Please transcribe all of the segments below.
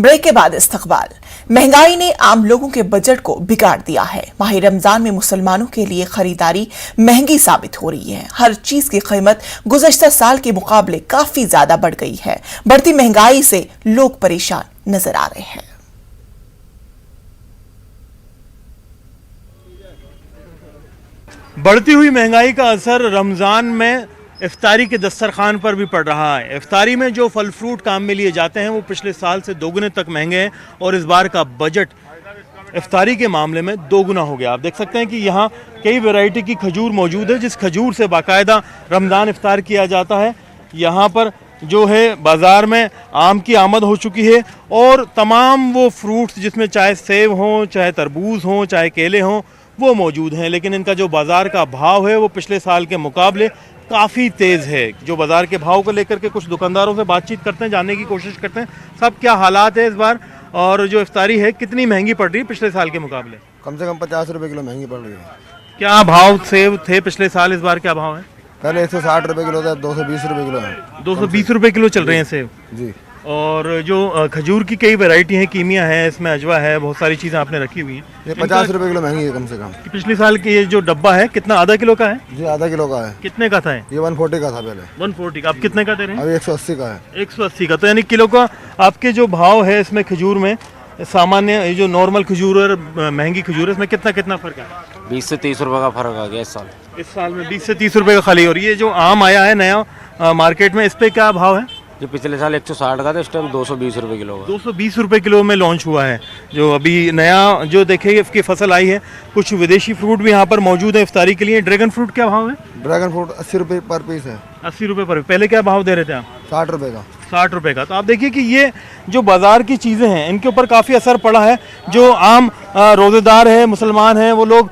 Break के बाद इस्तकबाल। महंगाई ने आम लोगों के बजट को बिगाड़ दिया है। माह रमजान में मुसलमानों के लिए खरीदारी महंगी साबित हो रही है। हर चीज की कीमत गुज़श्ता साल के मुकाबले काफी ज्यादा बढ़ गई है। बढ़ती महंगाई से लोग परेशान नजर आ रहे हैं। बढ़ती हुई महंगाई का असर रमज़ान में इफ्तारी के दस्तरखान पर भी पड़ रहा है। इफ्तारी में जो फल फ्रूट काम में लिए जाते हैं वो पिछले साल से दोगुने तक महंगे हैं और इस बार का बजट इफ्तारी के मामले में दोगुना हो गया। आप देख सकते हैं कि यहाँ कई वैरायटी की खजूर मौजूद है, जिस खजूर से बाकायदा रमज़ान इफ्तार किया जाता है। यहाँ पर जो है बाज़ार में आम की आमद हो चुकी है और तमाम वो फ्रूट्स जिसमें चाहे सेब हों, चाहे तरबूज हों, चाहे केले हों, वो मौजूद हैं। लेकिन इनका जो बाज़ार का भाव है वो पिछले साल के मुकाबले काफ़ी तेज़ है। जो बाज़ार के भाव को लेकर के कुछ दुकानदारों से बातचीत करते हैं, जानने की कोशिश करते हैं सब क्या हालात है इस बार, और जो इफ्तारी है कितनी महंगी पड़ रही है पिछले साल के मुकाबले। कम से कम 50 रुपये किलो महंगी पड़ रही है। क्या भाव सेब थे पिछले साल, इस बार क्या भाव है? पहले 160 रुपये किलो था, 220 रुपये किलो है। 220 रुपये किलो चल रहे हैं सेब जी। और जो खजूर की कई वैरायटी हैं, कीमिया है, इसमें अजवा है, बहुत सारी चीज़ें आपने रखी हुई हैं। ये 50 रुपये किलो महंगी है कम से कम। पिछले साल की ये जो डब्बा है कितना, आधा किलो का है? जी आधा किलो का है। कितने का था ये 140 का था पहले। 140 का, आप कितने का दे रहे हैं? अभी 180 का है। 180 का, तो यानी किलो का आपके जो भाव है इसमें खजूर में, सामान्य ये जो नॉर्मल खजूर और महंगी खजूर है, इसमें कितना कितना फर्क है? 20 से 30 रुपए का फर्क आ गया इस साल। इस साल में 20 से 30 रुपए का खाली। और ये जो आम आया है नया मार्केट में, इस पे क्या भाव है? जो पिछले साल 160 का था, इस टाइम 220 रुपए किलो का। 220 रुपए किलो में लॉन्च हुआ है। जो अभी नया जो देखिए इसकी फसल आई है। कुछ विदेशी फ्रूट भी यहाँ पर मौजूद है इफ्तारी के लिए। ड्रैगन फ्रूट क्या भाव है? ड्रैगन फ्रूट 80 रुपये पर पीस है। 80 रुपये पर। पहले क्या भाव दे रहे थे आप? 60 रुपये का। 60 रुपये का। तो आप देखिए कि ये जो बाज़ार की चीज़ें हैं इनके ऊपर काफ़ी असर पड़ा है। जो आम रोज़ेदार है, मुसलमान हैं, वो लोग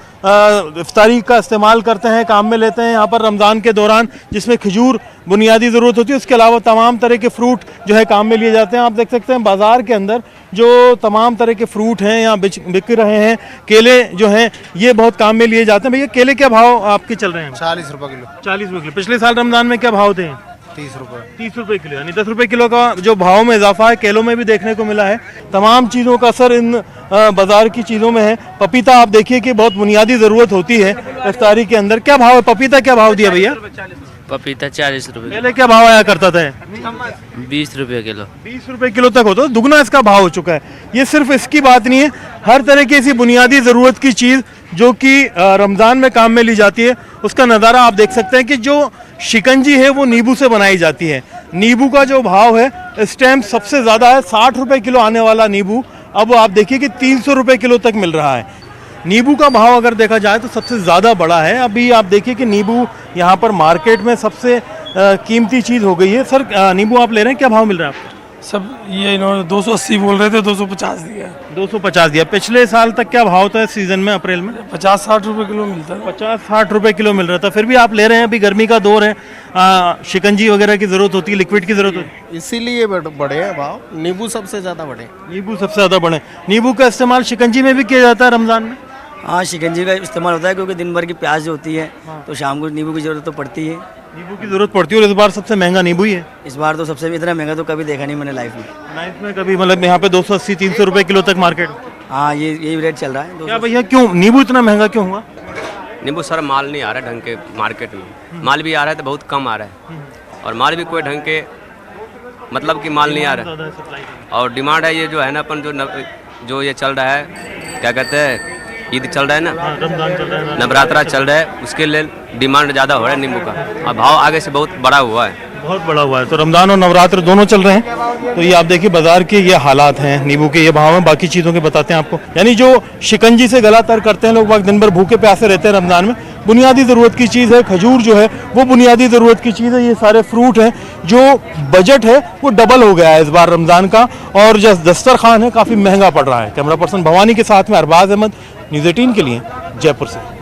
इफ्तारी का इस्तेमाल करते हैं, काम में लेते हैं यहाँ पर रमज़ान के दौरान, जिसमें खजूर बुनियादी ज़रूरत होती है। उसके अलावा तमाम तरह के फ्रूट जो है काम में लिए जाते हैं। आप देख सकते हैं बाज़ार के अंदर जो तमाम तरह के फ्रूट हैं यहाँ बिक रहे हैं। केले जो हैं ये बहुत काम में लिए जाते हैं। भैया केले क्या भाव आपके चल रहे हैं? 40 रुपये किलो। 40 रुपये किलो। पिछले साल रमज़ान में क्या भाव थे? 30 रुपये। 30 रुपये किलो, यानी 10 रुपये किलो का जो भाव में इजाफा है केलों में भी देखने को मिला है। तमाम चीज़ों का असर इन बाज़ार की चीज़ों में है। पपीता आप देखिए कि बहुत बुनियादी ज़रूरत होती है इफ्तारी के अंदर। क्या भाव है पपीता, क्या भाव दिया भैया? पपीता 40 रुपये। पहले क्या भाव आया करता था? 20 रुपये किलो। 20 रुपये किलो तक होता है, दुगना इसका भाव हो चुका है। ये सिर्फ इसकी बात नहीं है, हर तरह की ऐसी बुनियादी ज़रूरत की चीज़ जो कि रमज़ान में काम में ली जाती है उसका नज़ारा आप देख सकते हैं कि जो शिकंजी है वो नींबू से बनाई जाती है। नींबू का जो भाव है इस टाइम सबसे ज़्यादा है। 60 रुपये किलो आने वाला नींबू अब आप देखिए कि 300 रुपये किलो तक मिल रहा है। नींबू का भाव अगर देखा जाए तो सबसे ज़्यादा बड़ा है। अभी आप देखिए कि नींबू यहाँ पर मार्केट में सबसे कीमती चीज़ हो गई है। सर नींबू आप ले रहे हैं, क्या भाव मिल रहा है आपको? सब ये इन्होंने 280 बोल रहे थे, 250 दिया। 250 दिया। पिछले साल तक क्या भाव था सीजन में, अप्रैल में? 50-60 रुपये किलो मिलता है। 50-60 रुपये किलो मिल रहा था, फिर भी आप ले रहे हैं। अभी गर्मी का दौर है, शिकंजी वगैरह की ज़रूरत होती है, लिक्विड की ज़रूरत होती है, इसीलिए बढ़े हैं भाव। नींबू सबसे ज़्यादा बढ़े। नींबू सबसे ज़्यादा बढ़े। नींबू का इस्तेमाल शिकंजी में भी किया जाता है रमज़ान में? हाँ, शिकंजी का इस्तेमाल होता है क्योंकि दिन भर की प्यास जो होती है तो शाम को नींबू की ज़रूरत तो पड़ती है। नींबू की ज़रूरत पड़ती है और इस बार सबसे महंगा नींबू ही है। इस बार तो सबसे इतना महंगा तो कभी देखा नहीं मैंने लाइफ में कभी, मतलब यहाँ पे 280-300 रुपये किलो तक मार्केट। हाँ, यही रेट चल रहा है। क्या भैया, क्यों नींबू इतना महंगा क्यों हुआ? नींबू सर माल नहीं आ रहा है ढंग के मार्केट में। माल भी आ रहा है तो बहुत कम आ रहा है, और माल भी कोई ढंग के मतलब कि माल नहीं आ रहा है। और डिमांड है ये जो है ना अपन जो ये चल रहा है, क्या कहते हैं, ईद चल रहा है ना, नवरात्रा चल रहा है, उसके लिए डिमांड ज़्यादा हो रहा है नींबू का, और भाव आगे से बहुत बड़ा हुआ है। बहुत बड़ा हुआ है। तो रमज़ान और नवरात्र दोनों चल रहे हैं। तो ये आप देखिए बाजार के ये हालात हैं, नींबू के ये भाव हैं। बाकी चीज़ों के बताते हैं आपको। यानी जो शिकंजी से गला तर करते हैं लोग, वक्त दिन भर भूखे प्यासे रहते हैं रमज़ान में, बुनियादी ज़रूरत की चीज़ है। खजूर जो है वो बुनियादी ज़रूरत की चीज़ है। ये सारे फ्रूट हैं। जो बजट है वो डबल हो गया है इस बार रमज़ान का, और जो दस्तरखान है काफ़ी महंगा पड़ रहा है। कैमरा पर्सन भवानी के साथ में अरबाज अहमद, न्यूज़ 18 के लिए जयपुर से।